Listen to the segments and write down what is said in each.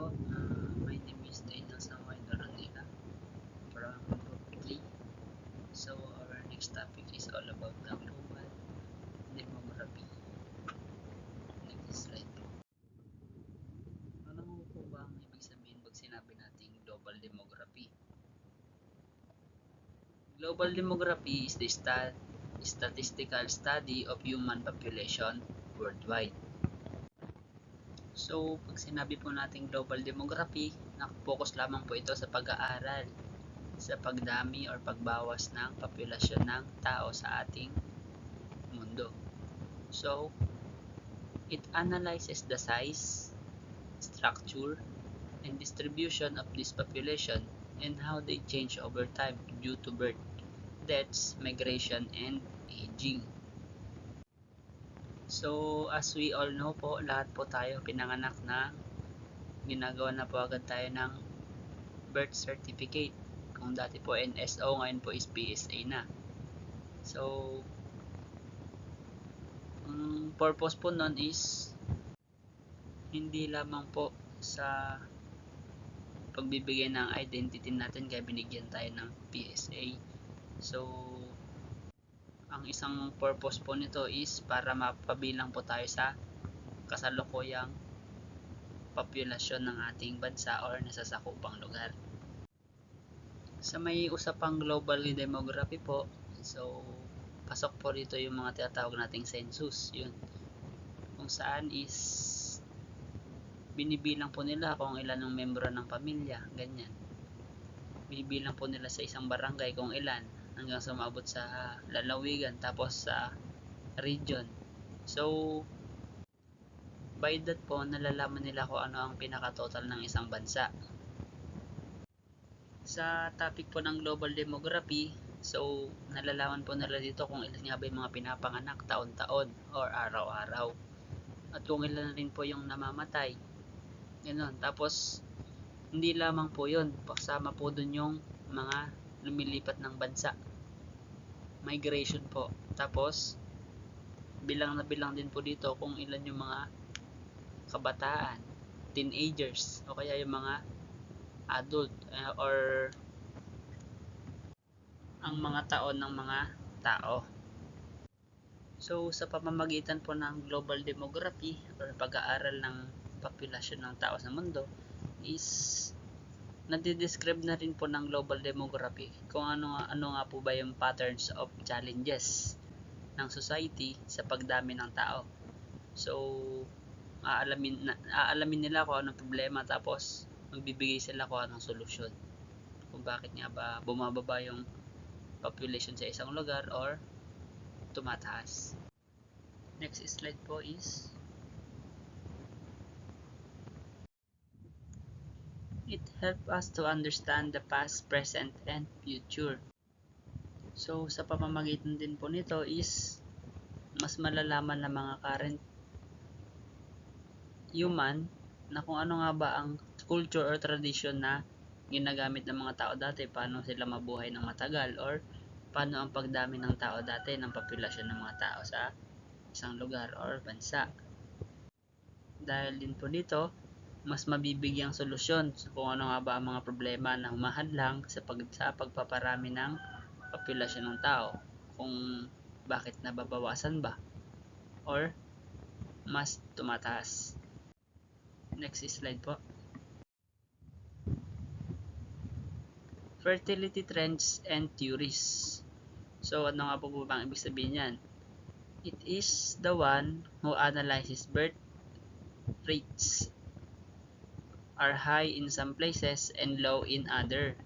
po. My name is Daniel Samuel Doronila from Group 3. So, our next topic is all about the global demography. Next slide po. Ano po ba ang ibig sabihin pag sinabi nating global demography? Global demography is the statistical study of human population worldwide. So, pag sinabi po natin global demography, nakapokus lamang po ito sa pag-aaral sa pagdami or pagbawas ng populasyon ng tao sa ating mundo. So, it analyzes the size, structure, and distribution of this population and how they change over time due to birth, deaths, migration, and aging. So, as we all know po, lahat po tayo pinanganak na ginagawa na po agad tayo ng birth certificate. Kung dati po NSO, ngayon po is PSA na. So, ang purpose po nun is hindi lamang po sa pagbibigay ng identity natin kaya binigyan tayo ng PSA. So, ang isang purpose po nito is para mapabilang po tayo sa kasalukuyang populasyon ng ating bansa or nasasakupang lugar. Sa may usapang global demography po, so pasok po dito yung mga tinatawag nating census, yun. Kung saan is binibilang po nila kung ilan ang membro ng pamilya, ganyan. Binibilang po nila sa isang barangay kung ilan hanggang sa umabot sa lalawigan tapos sa region. So, by that po, nalalaman nila kung ano ang pinaka-total ng isang bansa. Sa topic po ng global demography, so nalalaman po nila dito kung ilan nga ba yung mga pinapanganak taon-taon or araw-araw. At kung ilan rin po yung namamatay. Ganun. Tapos, hindi lamang po yun. Kasama po dun yung mga lumilipat ng bansa. Migration po. Tapos, bilang na bilang din po dito kung ilan yung mga kabataan, teenagers, o kaya yung mga adult or ang mga taon ng mga tao. So, sa pamamagitan po ng global demography or pag-aaral ng populasyon ng tao sa mundo is nadidescribe na rin po ng global demography kung ano nga po ba yung patterns of challenges ng society sa pagdami ng tao. So, aalamin nila kung anong problema tapos magbibigay sila kung anong solusyon. Kung bakit nga ba bumababa yung population sa isang lugar or tumataas. Next slide po is it helps us to understand the past, present, and future. So, sa pamamagitan din po nito is mas malalaman ng mga current human na kung ano nga ba ang culture or tradition na ginagamit ng mga tao dati, paano sila mabuhay ng matagal or paano ang pagdami ng tao dati ng populasyon ng mga tao sa isang lugar or bansa. Dahil din po dito, mas mabibigyang solusyon kung ano nga ba ang mga problema na humahadlang sa pagpaparami ng populasyon ng tao, kung bakit nababawasan ba or mas tumataas. Next slide po. Fertility trends and theories. So, ano nga po bang ibig sabihin yan? It is the one who analyzes birth rates are high in some places and low in other.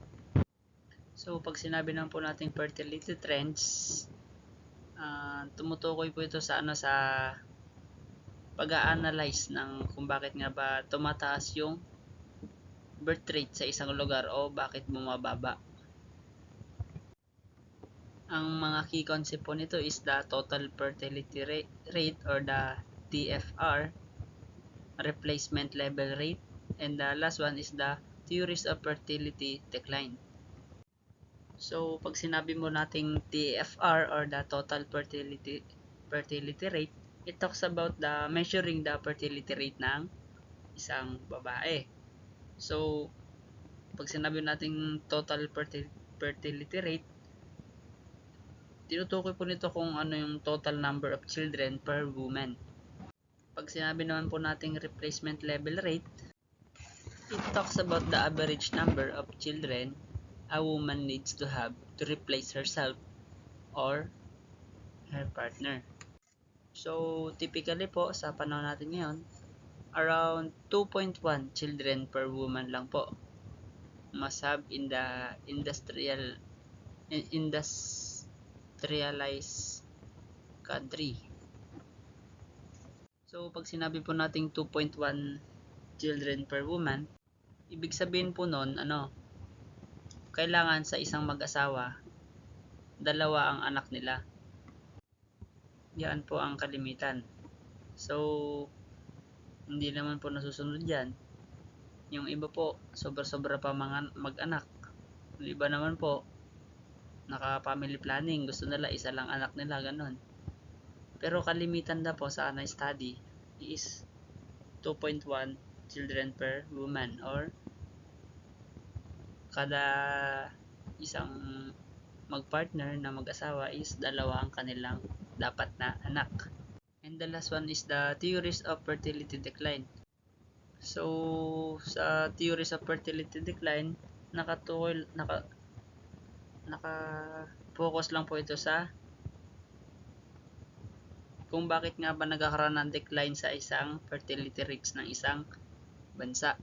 So, pag sinabi naman po natin fertility trends, tumutukoy po ito sa pag-a-analyze ng kung bakit nga ba tumataas yung birth rate sa isang lugar o bakit bumababa. Ang mga key concept po nito is the total fertility rate or the TFR, replacement level rate, and the last one is the theories of fertility decline. So, pag sinabi mo nating TFR or the total fertility rate, it talks about the measuring the fertility rate ng isang babae. So, pag sinabi nating total fertility rate, tinutukoy po nito kung ano yung total number of children per woman. Pag sinabi naman po nating replacement level rate, it talks about the average number of children a woman needs to have to replace herself or her partner. So, typically po, sa panahon natin ngayon, around 2.1 children per woman lang po must have in the industrialized country. So, pag sinabi po nating 2.1 children per woman, ibig sabihin po nun, kailangan sa isang mag-asawa, dalawa ang anak nila. Yan po ang kalimitan. So, hindi naman po nasusunod yan. Yung iba po, sobra-sobra pa mag-anak. Yung iba naman po, naka-family planning, gusto nila isa lang anak nila, ganun. Pero kalimitan na po sa study is 2.1 children per woman, or kada isang magpartner na mag-asawa is dalawa ang kanilang dapat na anak. And the last one is the theories of fertility decline. So, sa theories of fertility decline, naka-focus lang po ito sa kung bakit nga ba nagkakaroon ng decline sa isang fertility rates ng isang bansa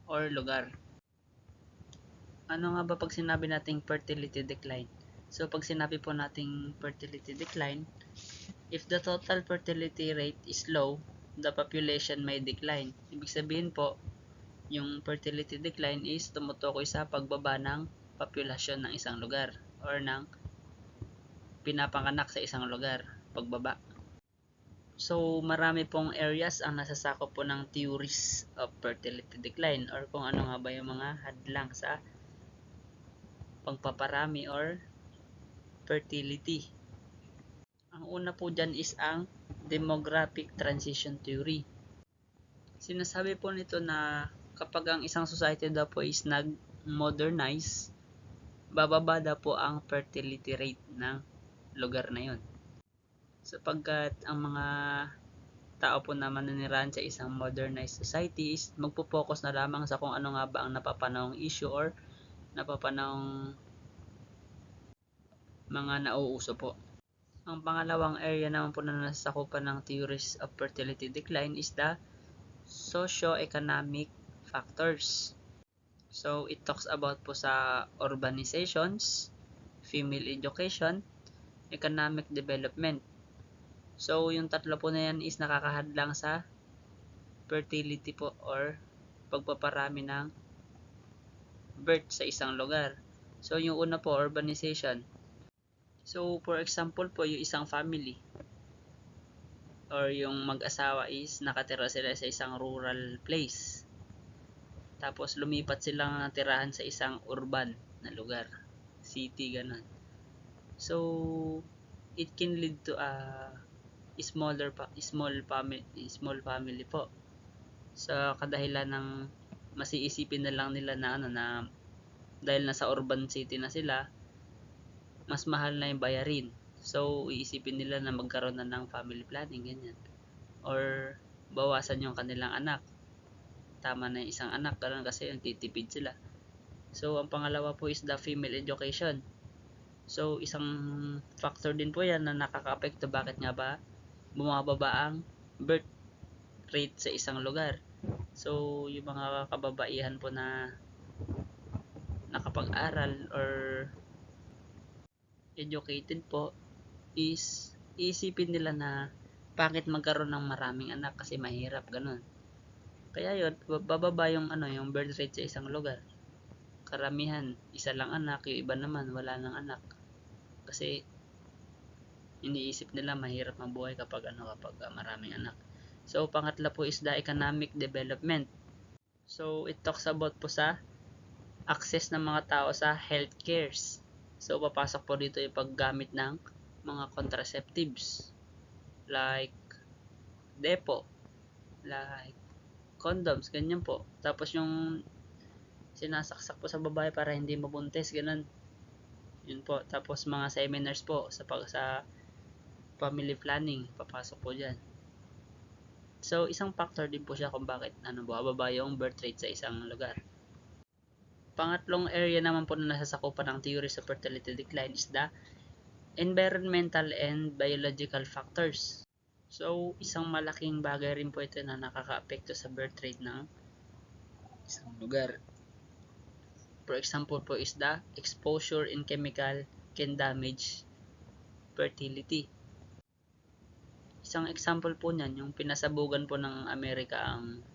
or lugar. Ano nga ba pag sinabi nating fertility decline? So, pag sinabi po nating fertility decline, if the total fertility rate is low, the population may decline. Ibig sabihin po, yung fertility decline is tumutukoy sa pagbaba ng populasyon ng isang lugar or ng pinapanganak sa isang lugar, pagbaba. So, marami pong areas ang nasasakop po ng theories of fertility decline or kung ano nga ba yung mga hadlang sa pagpaparami or fertility. Ang una po dyan is ang demographic transition theory. Sinasabi po nito na kapag ang isang society daw po is nag-modernize, bababa daw po ang fertility rate ng lugar na yun. Sapagkat ang mga tao po na mananirahan sa isang modernized society is magpo-focus na lamang sa kung ano nga ba ang napapanahong issue or napapanahong mga nauuso po. Ang pangalawang area naman po na nasasakupan ng theories of fertility decline is the socio-economic factors. So, it talks about po sa urbanizations, female education, economic development. So, yung tatlo po na yan is nakakahadlang sa fertility po or pagpaparami ng birth sa isang lugar. So, yung una po, urbanization. So, for example po, yung isang family or yung mag-asawa is nakatira sila sa isang rural place. Tapos, lumipat silang natirahan sa isang urban na lugar. City, ganun. So, it can lead to a small family po. Sa kadahilan ng masiisipin na lang nila na dahil nasa urban city na sila, mas mahal na yung bayarin. So, iisipin nila na magkaroon na ng family planning, ganyan. Or, bawasan yung kanilang anak. Tama na yung isang anak, ganun kasi titipid sila. So, ang pangalawa po is the female education. So, isang factor din po yan na nakaka-apekto bakit nga ba bumababa ang birth rate sa isang lugar. So, yung mga kababaihan po na nakapag-aral or educated po is iisipin nila na bakit magkaroon ng maraming anak kasi mahirap, ganun. Kaya yun, bababa yung yung birth rate sa isang lugar. Karamihan, isa lang anak, yung iba naman wala nang anak. Kasi iniisip nila mahirap mabuhay kapag maraming anak. So, pangatla po is the economic development. So, it talks about po sa access ng mga tao sa healthcares. So, papasok po dito yung paggamit ng mga contraceptives like depo, like condoms, ganyan po. Tapos yung sinasaksak po sa babae para hindi mabuntis, ganun. Yun po. Tapos mga seminars po sa family planning, papasok po dyan. So, isang factor din po siya kung bakit bababa yung birth rate sa isang lugar. Pangatlong area naman po na nasasakupan ng theory sa fertility decline is the environmental and biological factors. So, isang malaking bagay rin po ito na nakaka-apekto sa birth rate ng isang lugar. For example po is the exposure in chemical can damage fertility. Isang example po niyan, yung pinasabugan po ng Amerika ang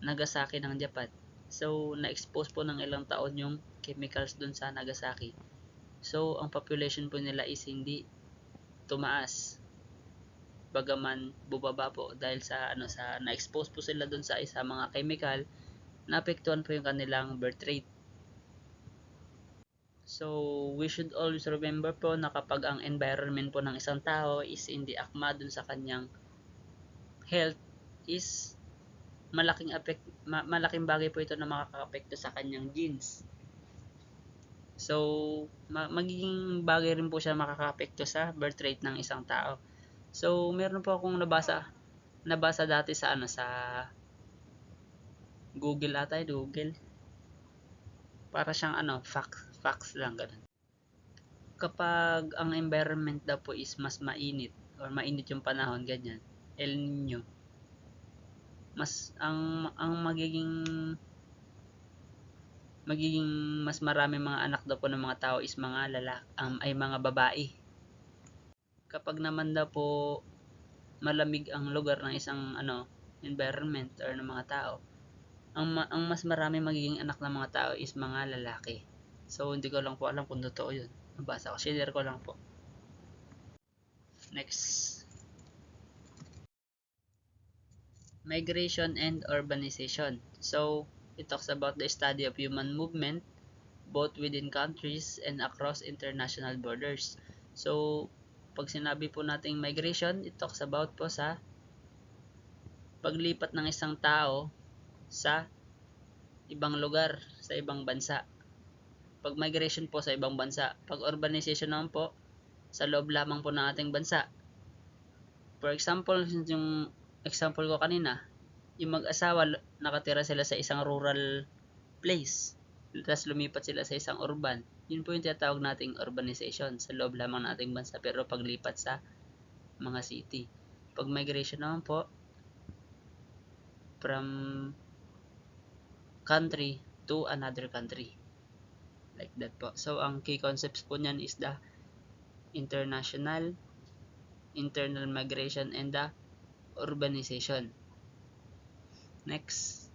Nagasaki ng Japan. So, na-expose po ng ilang taon yung chemicals dun sa Nagasaki. So, ang population po nila is hindi tumaas. Bagaman bubaba po dahil sa na-expose po sila dun sa mga chemical, naapektuhan po yung kanilang birth rate. So, we should always remember po na kapag ang environment po ng isang tao is hindi akma dun sa kanyang health is malaking bagay po ito na makaka-apekto sa kanyang genes. So, magiging bagay rin po siya makaka-apekto sa birth rate ng isang tao. So, meron po akong nabasa dati sa sa Google. Para siyang facts lang ganun. Kapag ang environment daw po is mas mainit or mainit yung panahon ganyan, El Nino, mas ang magiging mas marami mga anak daw po ng mga tao is mga ay mga babae. Kapag naman daw po malamig ang lugar ng isang environment or ng mga tao, ang mas marami magiging anak ng mga tao is mga lalaki. So hindi ko lang po alam kung totoo yun. Nabasa ko, share ko lang po. Next, migration and urbanization. So it talks about the study of human movement both within countries and across international borders. So pag sinabi po nating migration, it talks about po sa paglipat ng isang tao sa ibang lugar, sa ibang bansa. Pag migration po sa ibang bansa. Pag urbanization naman po, sa loob lamang po ng ating bansa. For example, yung example ko kanina, yung mag-asawa, nakatira sila sa isang rural place. Tapos lumipat sila sa isang urban. Yun po yung tinatawag nating urbanization sa loob lamang ng ating bansa pero paglipat sa mga city. Pag migration naman po, from country to another country. Like that po. So, ang key concepts po niyan is the internal migration, and the urbanization. Next,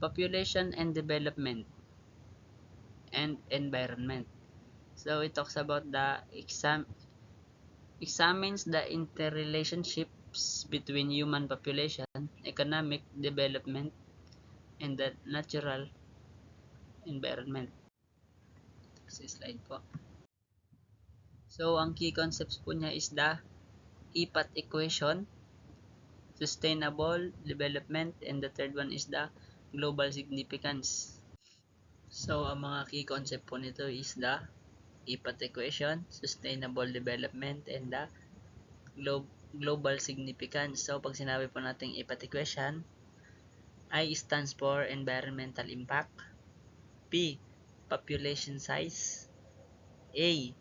population and development and environment. So, it talks about examines the interrelationships between human population, economic development, and the natural environment. Slide po. So, ang key concepts po niya is the IPAT equation, sustainable development, and the third one is the global significance. So, ang mga key concept po nito is the IPAT equation, sustainable development, and the global significance. So, pag sinabi po natin IPAT equation, I stands for environmental impact, P, population size, A,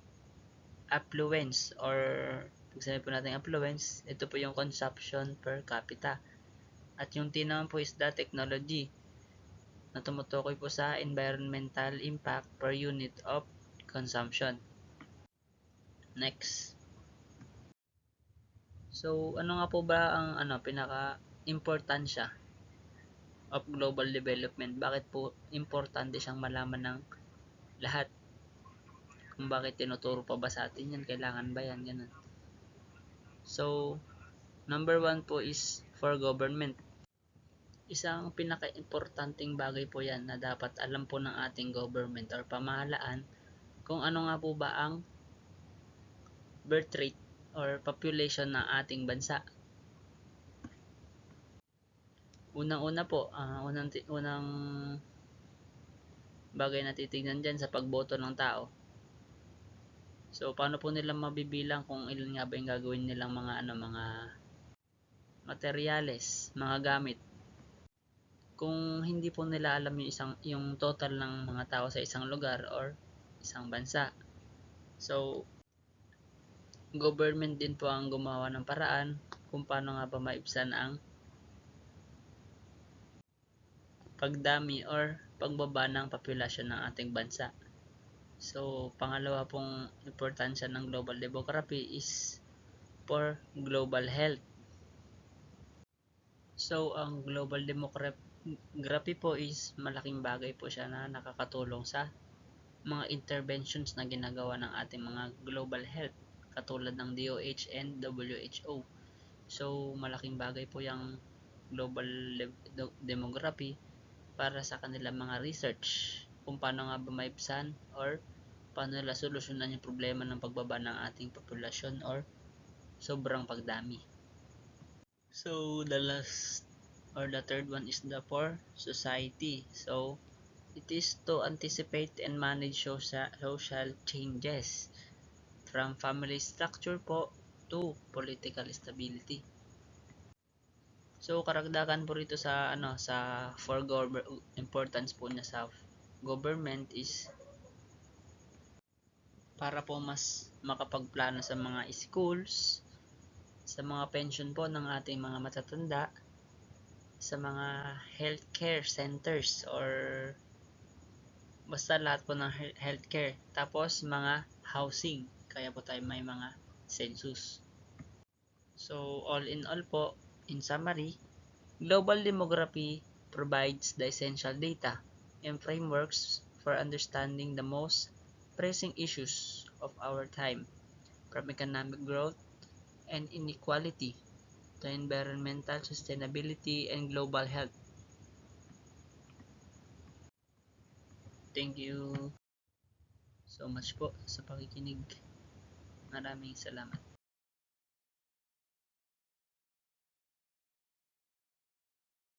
affluence, or pag sinabi po natin affluence, ito po yung consumption per capita. At yung T naman po is the technology na tumutukoy po sa environmental impact per unit of consumption. Next. So, ano nga po ba ang pinaka-importansya of global development? Bakit po importante siyang malaman ng lahat? Kung bakit tinuturo pa ba sa atin yan? Kailangan ba yan? Ganun. So, number 1 po is for government. Isang pinaka-importanting bagay po yan na dapat alam po ng ating government or pamahalaan kung ano nga po ba ang birth rate or population ng ating bansa. Unang-una po, unang bagay na titignan dyan sa pagboto ng tao. So, paano po nila mabibilang kung ilan nga ba yung gagawin nilang mga materyales, mga gamit? Kung hindi po nila alam yung total ng mga tao sa isang lugar or isang bansa. So, government din po ang gumawa ng paraan kung paano nga ba maibsan ang pagdami or pagbaba ng populasyon ng ating bansa. So, pangalawa pong importansya ng global demography is for global health. So, ang global demography po is malaking bagay po siya na nakakatulong sa mga interventions na ginagawa ng ating mga global health katulad ng DOH and WHO. So, malaking bagay po yung global demography para sa kanilang mga research kung paano nga ba maibsan or paano nila solusyonan yung problema ng pagbaba ng ating populasyon or sobrang pagdami. So, the last or the third one is the for society. So, it is to anticipate and manage social changes from family structure po to political stability. So, karagdagan po rito sa for importance po niya sa government is para po mas makapagplano sa mga schools, sa mga pension po ng ating mga matatanda, sa mga healthcare centers or basta lahat po ng healthcare. Tapos mga housing, kaya po tayo may mga census. So all in all po, in summary, global demography provides the essential data and frameworks for understanding the most pressing issues of our time, from economic growth and inequality to environmental sustainability and global health. Thank you so much po sa pakikinig. Maraming salamat.